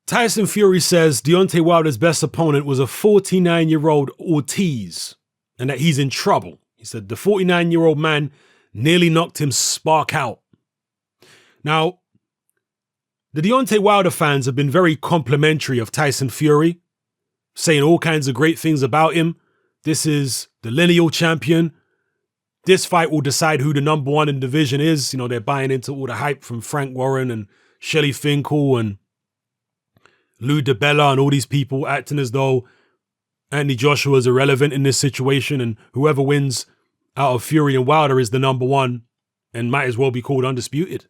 Tyson Fury says Deontay Wilder's best opponent was a 49-year-old Ortiz and that he's in trouble. He said the 49-year-old man nearly knocked him spark out. Now, the Deontay Wilder fans have been very complimentary of Tyson Fury, saying all kinds of great things about him. This is the lineal champion. This fight will decide who the number one in the division is. You know, they're buying into all the hype from Frank Warren and Shelley Finkel and Lou DiBella and all these people acting as though Anthony Joshua is irrelevant in this situation and whoever wins out of Fury and Wilder is the number one and might as well be called undisputed.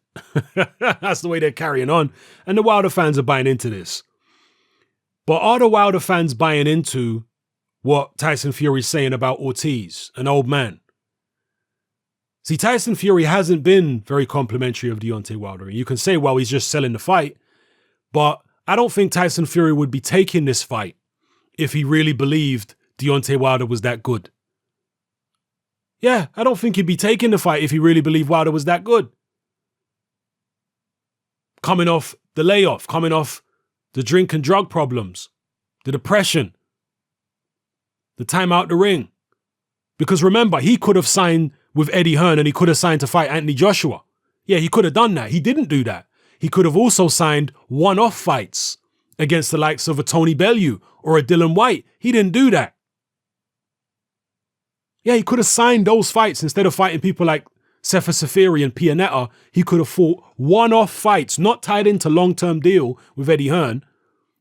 That's the way they're carrying on. And the Wilder fans are buying into this. But are the Wilder fans buying into what Tyson Fury's saying about Ortiz, an old man? See, Tyson Fury hasn't been very complimentary of Deontay Wilder. You can say, well, he's just selling the fight. But I don't think Tyson Fury would be taking this fight if he really believed Deontay Wilder was that good. Yeah, I don't think he'd be taking the fight if he really believed Wilder was that good. Coming off the layoff, coming off the drink and drug problems, the depression, the time out the ring. Because remember, he could have signed with Eddie Hearn and he could have signed to fight Anthony Joshua. Yeah, he could have done that. He didn't do that. He could have also signed one-off fights against the likes of a Tony Bellew or a Dylan White. He didn't do that. Yeah, he could have signed those fights instead of fighting people like Sefer Seferi and Pianetta. He could have fought one-off fights, not tied into long-term deal with Eddie Hearn.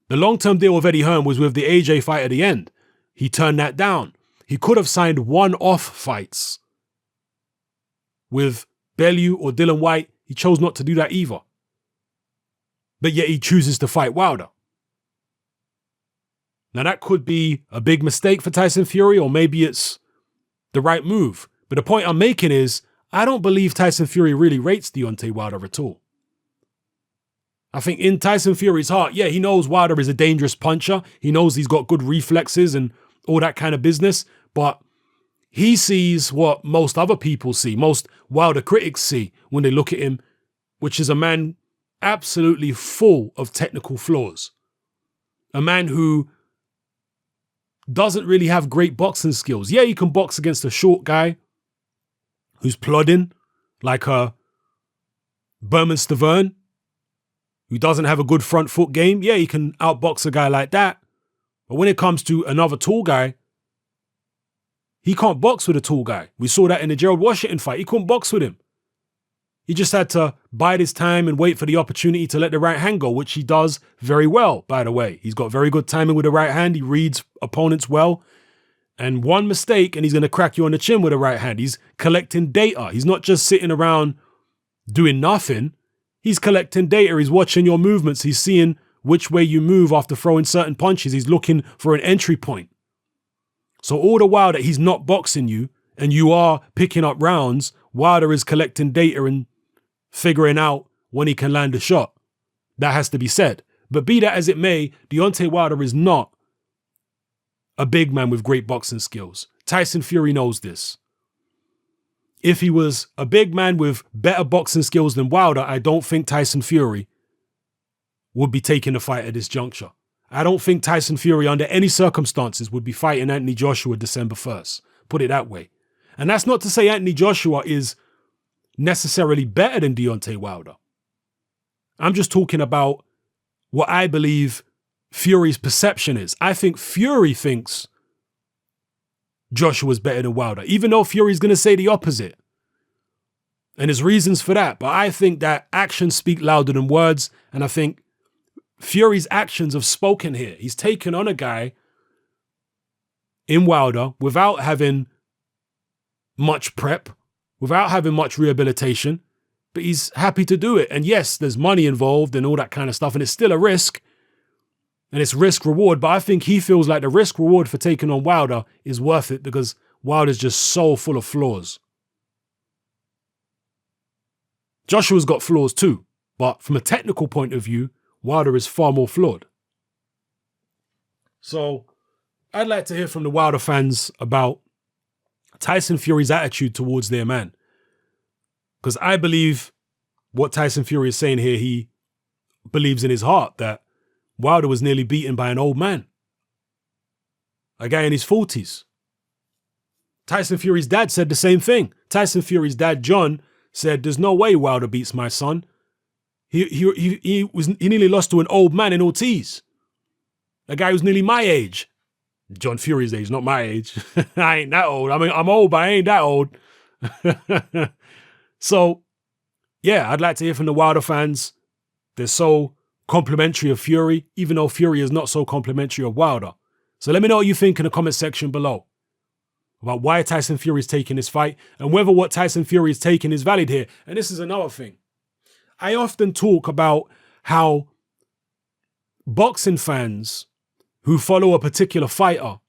The long-term deal with Eddie Hearn was with the AJ fight at the end. He turned that down. He could have signed one-off fights with Bellew or Dylan White. He chose not to do that either. But yet he chooses to fight Wilder. Now that could be a big mistake for Tyson Fury, or maybe it's the right move. But the point I'm making is, I don't believe Tyson Fury really rates Deontay Wilder at all. I think in Tyson Fury's heart, yeah, he knows Wilder is a dangerous puncher. He knows he's got good reflexes and all that kind of business. But he sees what most other people see, most Wilder critics see when they look at him, which is a man absolutely full of technical flaws. A man who doesn't really have great boxing skills. Yeah, he can box against a short guy who's plodding like a Berman Stavern, who doesn't have a good front foot game. Yeah, he can outbox a guy like that. But when it comes to another tall guy, he can't box with a tall guy. We saw that in the Gerald Washington fight. He couldn't box with him. He just had to bide his time and wait for the opportunity to let the right hand go, which he does very well, by the way. He's got very good timing with the right hand. He reads opponents well. And one mistake and he's going to crack you on the chin with the right hand. He's collecting data. He's not just sitting around doing nothing. He's collecting data. He's watching your movements. He's seeing which way you move after throwing certain punches. He's looking for an entry point. So all the while that he's not boxing you and you are picking up rounds, Wilder is collecting data and figuring out when he can land a shot. That has to be said. But be that as it may, Deontay Wilder is not a big man with great boxing skills. Tyson Fury knows this. If he was a big man with better boxing skills than Wilder, I don't think Tyson Fury would be taking the fight at this juncture. I don't think Tyson Fury, under any circumstances, would be fighting Anthony Joshua December 1st. Put it that way. And that's not to say Anthony Joshua is necessarily better than Deontay Wilder. I'm just talking about what I believe Fury's perception is. I think Fury thinks Joshua's better than Wilder, even though Fury's going to say the opposite. And there's reasons for that. But I think that actions speak louder than words. And I think Fury's actions have spoken here. He's taken on a guy in Wilder without having much prep, without having much rehabilitation, but he's happy to do it. And yes, there's money involved and all that kind of stuff, and it's still a risk, and it's risk reward, but I think he feels like the risk reward for taking on Wilder is worth it because Wilder's just so full of flaws. Joshua's got flaws too, but from a technical point of view, Wilder is far more flawed. So I'd like to hear from the Wilder fans about Tyson Fury's attitude towards their man. Because I believe what Tyson Fury is saying here, he believes in his heart that Wilder was nearly beaten by an old man, a guy in his 40s. Tyson Fury's dad said the same thing. Tyson Fury's dad, John, said, "There's no way Wilder beats my son. He nearly lost to an old man in Ortiz, a guy who's nearly my age." John Fury's age, not my age. I ain't that old. I mean, I'm old, but I ain't that old. So, yeah, I'd like to hear from the Wilder fans. They're so complimentary of Fury, even though Fury is not so complimentary of Wilder. So let me know what you think in the comment section below about why Tyson Fury is taking this fight and whether what Tyson Fury is taking is valid here. And this is another thing. I often talk about how boxing fans who follow a particular fighter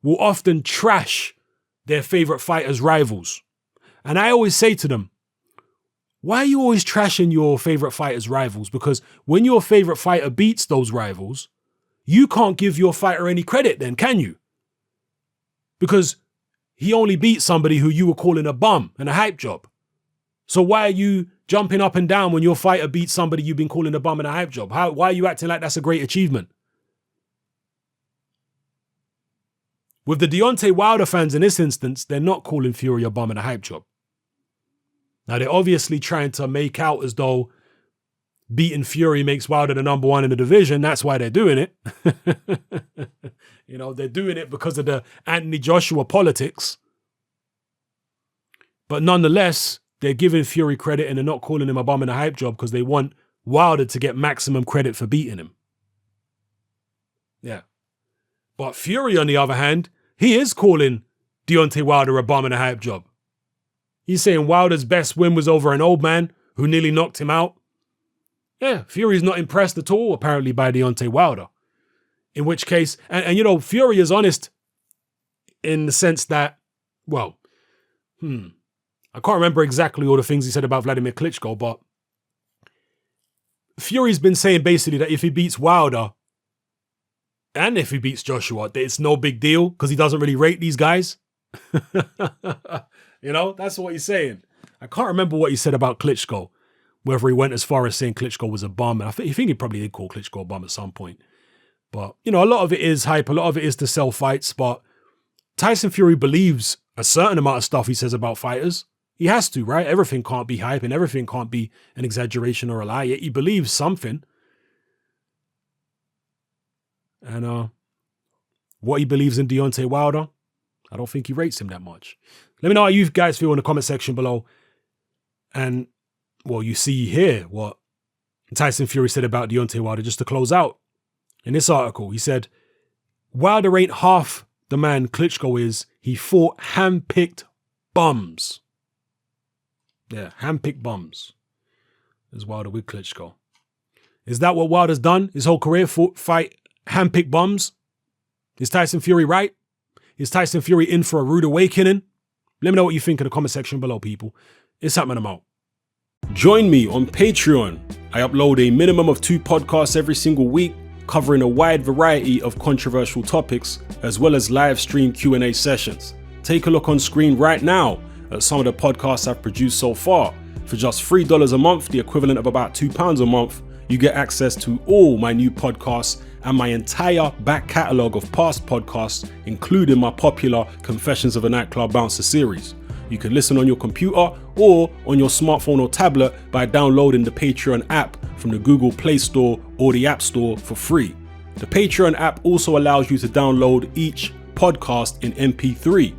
will often trash their favorite fighters' rivals. And I always say to them, why are you always trashing your favorite fighters' rivals? Because when your favorite fighter beats those rivals, you can't give your fighter any credit then, can you? Because he only beat somebody who you were calling a bum and a hype job. So why are you jumping up and down when your fighter beats somebody you've been calling a bum and a hype job? Why are you acting like that's a great achievement? With the Deontay Wilder fans in this instance, they're not calling Fury a bum and a hype job. Now, they're obviously trying to make out as though beating Fury makes Wilder the number one in the division. That's why they're doing it. You know, they're doing it because of the Anthony Joshua politics. But nonetheless, they're giving Fury credit and they're not calling him a bum and a hype job because they want Wilder to get maximum credit for beating him. Yeah. But Fury, on the other hand, he is calling Deontay Wilder a bum and a hype job. He's saying Wilder's best win was over an old man who nearly knocked him out. Yeah, Fury's not impressed at all, apparently, by Deontay Wilder. In which case, and you know, Fury is honest in the sense that, well, I can't remember exactly all the things he said about Wladimir Klitschko, but Fury's been saying basically that if he beats Wilder, and if he beats Joshua, it's no big deal because he doesn't really rate these guys. You know, that's what he's saying. I can't remember what he said about Klitschko, whether he went as far as saying Klitschko was a bum. And I think he probably did call Klitschko a bum at some point. But, you know, a lot of it is hype. A lot of it is to sell fights. But Tyson Fury believes a certain amount of stuff he says about fighters. He has to, right? Everything can't be hype and everything can't be an exaggeration or a lie. He believes something. And what he believes in Deontay Wilder, I don't think he rates him that much. Let me know how you guys feel in the comment section below. And, well, you see here what Tyson Fury said about Deontay Wilder just to close out. In this article, he said, Wilder ain't half the man Klitschko is. He fought hand-picked bums. Yeah, hand-picked bums. There's Wilder with Klitschko. Is that what Wilder's done his whole career? Fight hand-picked bums? Is Tyson Fury right? Is Tyson Fury in for a rude awakening? Let me know what you think in the comment section below, people. It's happening, I'm out. Join me on Patreon. I upload a minimum of 2 podcasts every single week, covering a wide variety of controversial topics, as well as live stream Q&A sessions. Take a look on screen right now at some of the podcasts I've produced so far. For just $3 a month, the equivalent of about £2 a month, you get access to all my new podcasts and my entire back catalogue of past podcasts, including my popular Confessions of a Nightclub Bouncer series. You can listen on your computer or on your smartphone or tablet by downloading the Patreon app from the Google Play Store or the App Store for free. The Patreon app also allows you to download each podcast in MP3.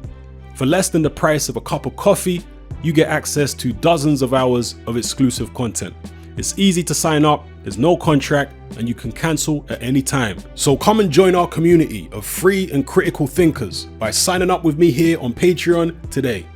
For less than the price of a cup of coffee, you get access to dozens of hours of exclusive content. It's easy to sign up, there's no contract, and you can cancel at any time. So come and join our community of free and critical thinkers by signing up with me here on Patreon today.